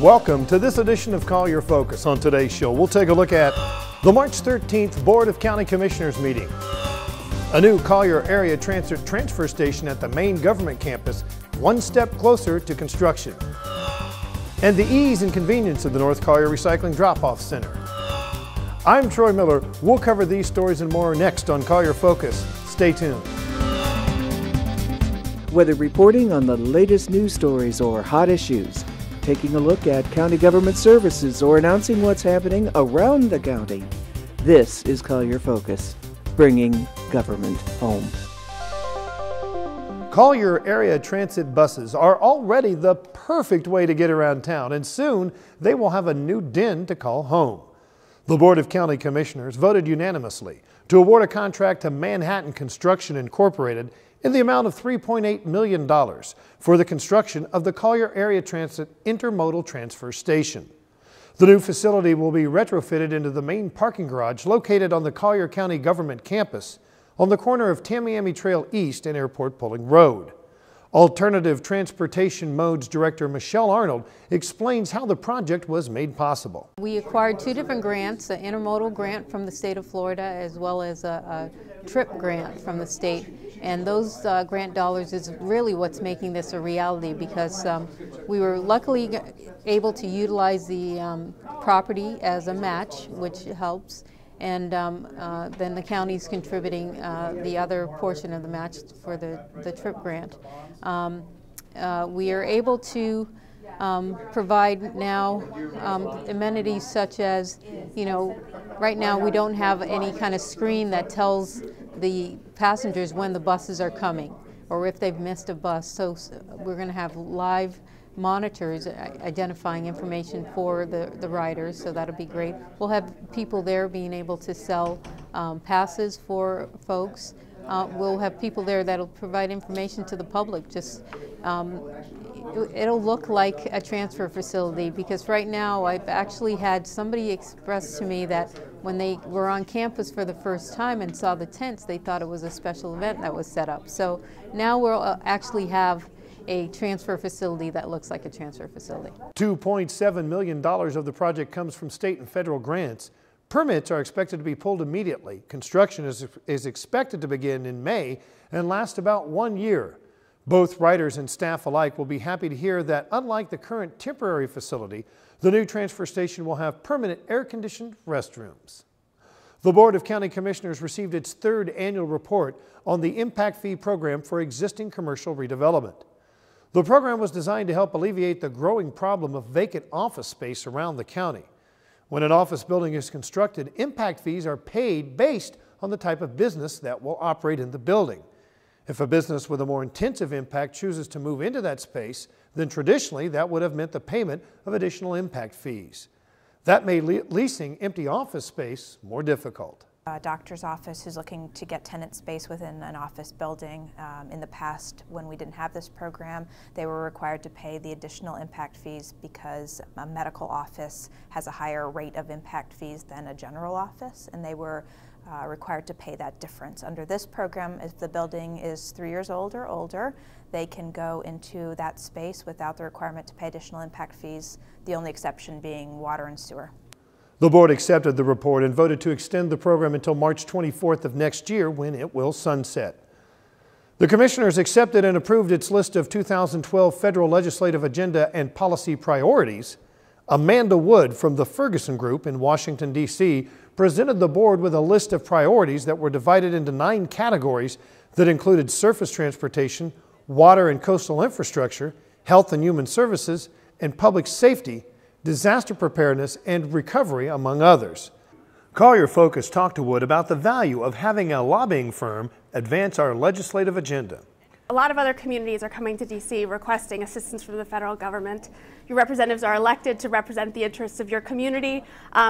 Welcome to this edition of Collier Focus. On today's show, we'll take a look at the March 13th Board of County Commissioners meeting, a new Collier area transit transfer station at the main government campus, one step closer to construction, and the ease and convenience of the North Collier Recycling Drop-Off Center. I'm Troy Miller. We'll cover these stories and more next on Collier Focus. Stay tuned. Whether reporting on the latest news stories or hot issues, taking a look at county government services, or announcing what's happening around the county, this is Collier Focus, bringing government home. Collier area transit buses are already the perfect way to get around town, and soon they will have a new den to call home. The Board of County Commissioners voted unanimously to award a contract to Manhattan Construction Incorporated in the amount of $3.8 million for the construction of the Collier Area Transit Intermodal Transfer Station. The new facility will be retrofitted into the main parking garage located on the Collier County Government campus on the corner of Tamiami Trail East and Airport Pulling Road. Alternative Transportation Modes Director Michelle Arnold explains how the project was made possible. We acquired two different grants, an intermodal grant from the state of Florida as well as a trip grant from the state. And those grant dollars is really what's making this a reality, because we were luckily able to utilize the property as a match, which helps. And then the county's contributing the other portion of the match for the trip grant. We are able to provide now amenities such as, right now we don't have any kind of screen that tells the passengers when the buses are coming or if they've missed a bus. So we're going to have live monitors identifying information for the riders, so that'll be great. We'll have people there being able to sell passes for folks. We'll have people there that'll provide information to the public. Just it'll look like a transfer facility, because right now I've actually had somebody express to me that when they were on campus for the first time and saw the tents, they thought it was a special event that was set up. So now we'll actually have a transfer facility that looks like a transfer facility. $2.7 million of the project comes from state and federal grants. Permits are expected to be pulled immediately. Construction is expected to begin in May and last about 1 year. Both riders and staff alike will be happy to hear that, unlike the current temporary facility, the new transfer station will have permanent air-conditioned restrooms. The Board of County Commissioners received its third annual report on the impact fee program for existing commercial redevelopment. The program was designed to help alleviate the growing problem of vacant office space around the county. When an office building is constructed, impact fees are paid based on the type of business that will operate in the building. If a business with a more intensive impact chooses to move into that space, then traditionally that would have meant the payment of additional impact fees. That made leasing empty office space more difficult. A doctor's office who's looking to get tenant space within an office building. In the past, when we didn't have this program, they were required to pay the additional impact fees because a medical office has a higher rate of impact fees than a general office, and they were required to pay that difference. Under this program, if the building is 3 years old or older, they can go into that space without the requirement to pay additional impact fees, the only exception being water and sewer. The board accepted the report and voted to extend the program until March 24th of next year, when it will sunset. The commissioners accepted and approved its list of 2012 federal legislative agenda and policy priorities. Amanda Wood from the Ferguson Group in Washington, D.C. presented the board with a list of priorities that were divided into 9 categories that included surface transportation, water and coastal infrastructure, health and human services, and public safety, disaster preparedness and recovery, among others. Collier Focus talked to Wood about the value of having a lobbying firm advance our legislative agenda. A lot of other communities are coming to D.C. requesting assistance from the federal government. Your representatives are elected to represent the interests of your community,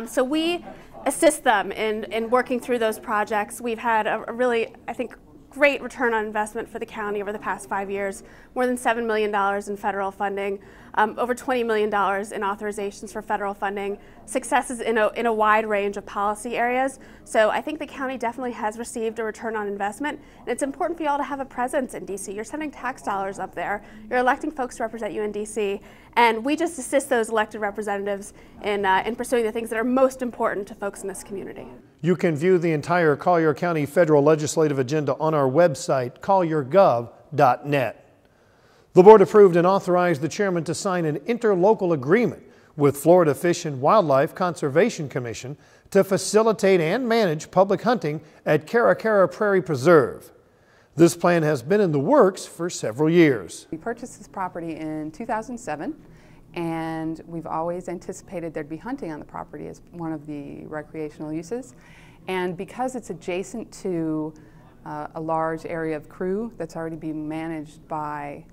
so we assist them in working through those projects. We've had a really, I think, great return on investment for the county over the past 5 years, more than $7 million in federal funding. over $20 million in authorizations for federal funding, successes in a wide range of policy areas. So I think the county definitely has received a return on investment, and it's important for y'all to have a presence in DC. You're sending tax dollars up there. You're electing folks to represent you in DC, and we just assist those elected representatives in pursuing the things that are most important to folks in this community. You can view the entire Collier County federal legislative agenda on our website, colliergov.net. The board approved and authorized the chairman to sign an interlocal agreement with Florida Fish and Wildlife Conservation Commission to facilitate and manage public hunting at Caracara Preserve. This plan has been in the works for several years. We purchased this property in 2007, and we've always anticipated there'd be hunting on the property as one of the recreational uses. And because it's adjacent to a large area of CRA that's already being managed by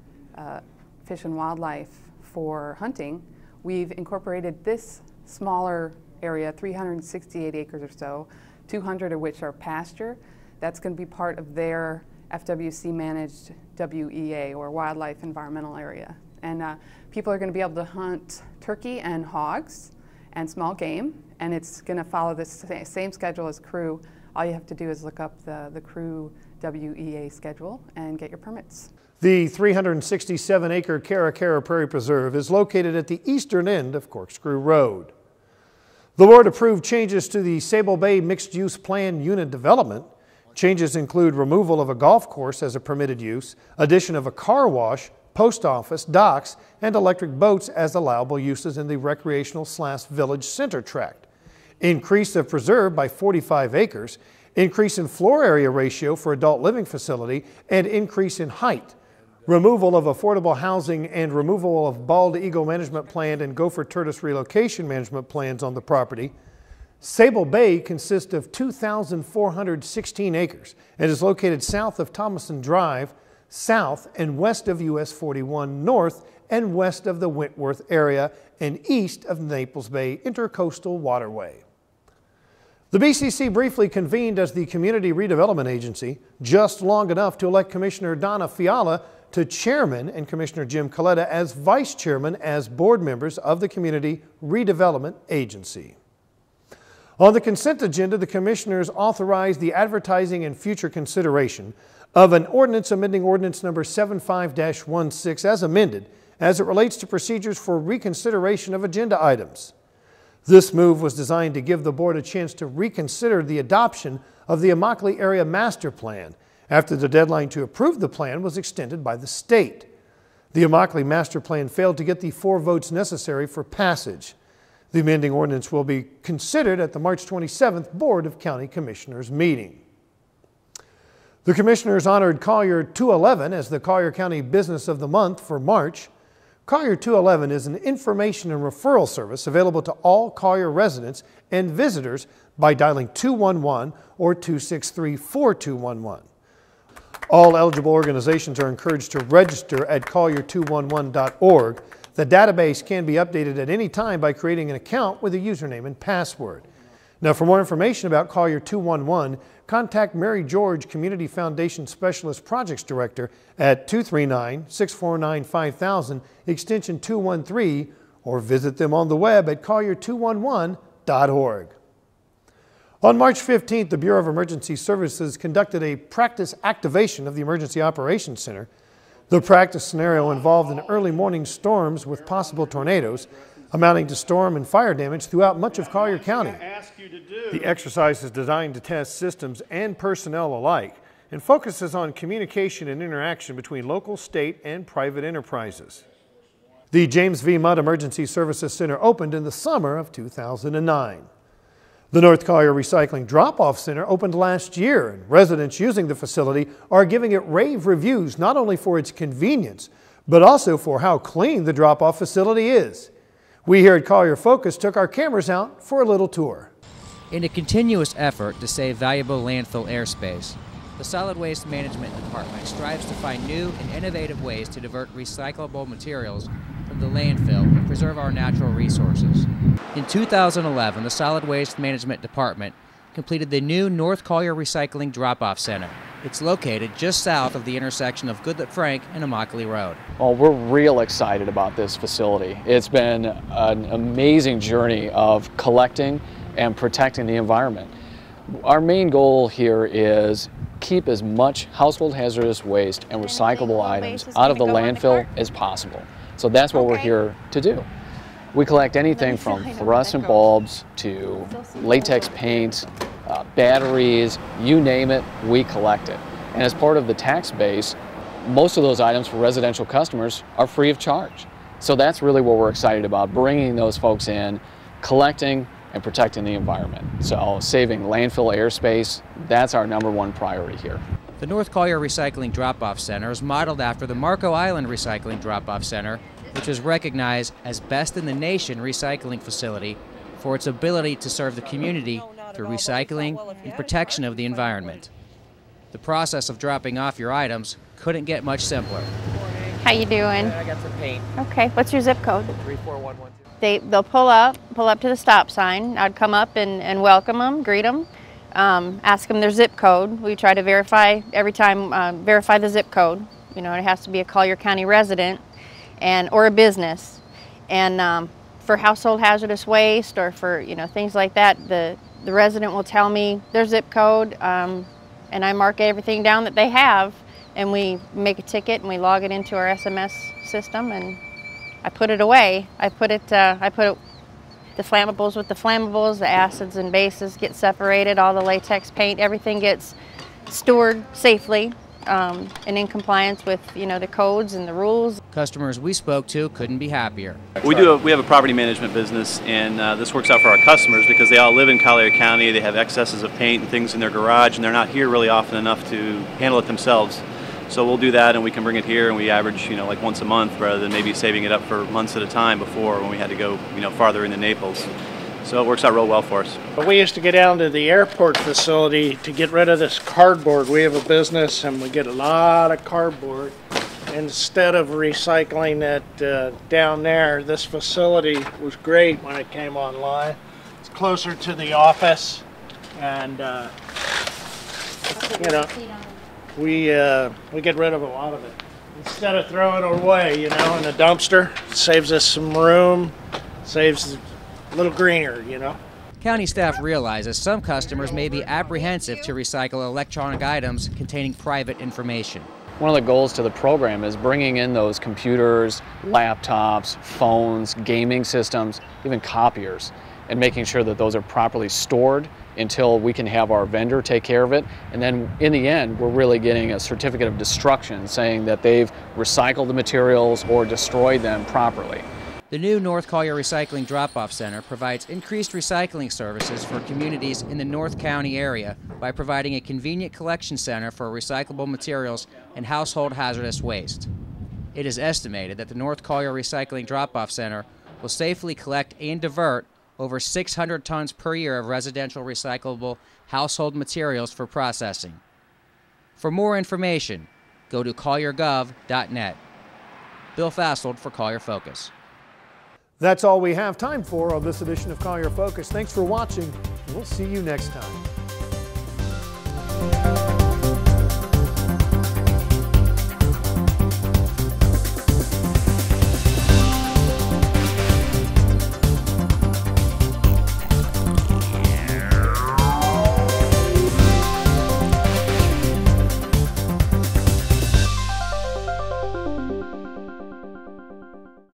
Fish and Wildlife for hunting, we've incorporated this smaller area, 368 acres or so, 200 of which are pasture. That's going to be part of their FWC managed WEA, or Wildlife Environmental Area. And people are going to be able to hunt turkey and hogs and small game, and it's going to follow the same schedule as CRA. All you have to do is look up the CRA WEA schedule and get your permits. The 367-acre Caracara Prairie Preserve is located at the eastern end of Corkscrew Road. The board approved changes to the Sabal Bay mixed-use plan unit development. Changes include removal of a golf course as a permitted use, addition of a car wash, post office, docks, and electric boats as allowable uses in the recreational/village center tract. Increase of preserve by 45 acres, increase in floor area ratio for adult living facility, and increase in height. Removal of affordable housing and removal of bald eagle management plan and gopher tortoise relocation management plans on the property. Sabal Bay consists of 2,416 acres and is located south of Thomason Drive, south and west of US 41 north and west of the Wentworth area and east of Naples Bay Intercoastal Waterway. The BCC briefly convened as the Community Redevelopment Agency, just long enough to elect Commissioner Donna Fiala to chairman and Commissioner Jim Coletta as vice chairman as board members of the Community Redevelopment Agency. On the consent agenda, the commissioners authorized the advertising and future consideration of an ordinance amending ordinance number 75-16 as amended as it relates to procedures for reconsideration of agenda items. This move was designed to give the board a chance to reconsider the adoption of the Immokalee Area Master Plan after the deadline to approve the plan was extended by the state. The Immokalee Master Plan failed to get the 4 votes necessary for passage. The amending ordinance will be considered at the March 27th Board of County Commissioners meeting. The Commissioners honored Collier 211 as the Collier County Business of the Month for March. Collier 211 is an information and referral service available to all Collier residents and visitors by dialing 211 or 263-4211. All eligible organizations are encouraged to register at collier211.org. The database can be updated at any time by creating an account with a username and password. Now, for more information about Collier 211, contact Mary George, Community Foundation Specialist Projects Director at 239-649-5000, extension 213, or visit them on the web at collier211.org. On March 15th, the Bureau of Emergency Services conducted a practice activation of the Emergency Operations Center. The practice scenario involved an early morning storms with possible tornadoes, amounting to storm and fire damage throughout much of Collier County. The exercise is designed to test systems and personnel alike and focuses on communication and interaction between local, state, and private enterprises. The James V. Mudd Emergency Services Center opened in the summer of 2009. The North Collier Recycling Drop-Off Center opened last year, and residents using the facility are giving it rave reviews not only for its convenience, but also for how clean the drop-off facility is. We here at Collier Focus took our cameras out for a little tour. In a continuous effort to save valuable landfill airspace, the Solid Waste Management Department strives to find new and innovative ways to divert recyclable materials from the landfill and preserve our natural resources. In 2011, the Solid Waste Management Department completed the new North Collier Recycling Drop-Off Center. It's located just south of the intersection of Goodlett Frank and Immokalee Road. Well, we're real excited about this facility. It's been an amazing journey of collecting and protecting the environment. Our main goal here is keep as much household hazardous waste and recyclable items out of the landfill as possible. So that's what we're here to do. We collect anything from fluorescent bulbs to latex paint, batteries, you name it, we collect it. And as part of the tax base, most of those items for residential customers are free of charge. So that's really what we're excited about, bringing those folks in, collecting and protecting the environment. So saving landfill airspace, that's our #1 priority here. The North Collier Recycling Drop-Off Center is modeled after the Marco Island Recycling Drop-Off Center, which was recognized as best in the nation recycling facility for its ability to serve the community through recycling and protection of the environment. The process of dropping off your items couldn't get much simpler. How you doing? I got some paint. Okay, what's your zip code? 34112. They'll pull up to the stop sign. I'd come up and welcome them, greet them, ask them their zip code. We try to verify every time, verify the zip code. You know, it has to be a Collier County resident or a business. And for household hazardous waste or for, you know, things like that, the resident will tell me their zip code, and I mark everything down that they have, and we make a ticket and we log it into our SMS system, and I put it away. I put the flammables with the flammables, the acids and bases get separated, all the latex paint, everything gets stored safely and in compliance with, you know, the codes and the rules. Customers we spoke to couldn't be happier. We have a property management business, and this works out for our customers because they all live in Collier County. They have excesses of paint and things in their garage, and they're not here really often enough to handle it themselves. So we'll do that, and we can bring it here, and we average, you know, like once a month rather than maybe saving it up for months at a time before when we had to go, you know, farther into Naples. So it works out real well for us. We used to get down to the airport facility to get rid of this cardboard. We have a business and we get a lot of cardboard. Instead of recycling it down there, this facility was great when it came online. It's closer to the office, and you know, we get rid of a lot of it. Instead of throwing it away, you know, in a dumpster, it saves us some room, saves a little greener, you know. County staff realizes some customers may be apprehensive to recycle electronic items containing private information. One of the goals to the program is bringing in those computers, laptops, phones, gaming systems, even copiers, and making sure that those are properly stored until we can have our vendor take care of it. And then in the end, we're really getting a certificate of destruction saying that they've recycled the materials or destroyed them properly. The new North Collier Recycling Drop-Off Center provides increased recycling services for communities in the North County area by providing a convenient collection center for recyclable materials and household hazardous waste. It is estimated that the North Collier Recycling Drop-Off Center will safely collect and divert over 600 tons per year of residential recyclable household materials for processing. For more information, go to colliergov.net. Bill Fassold for Collier Focus. That's all we have time for on this edition of Collier Focus. Thanks for watching, and we'll see you next time.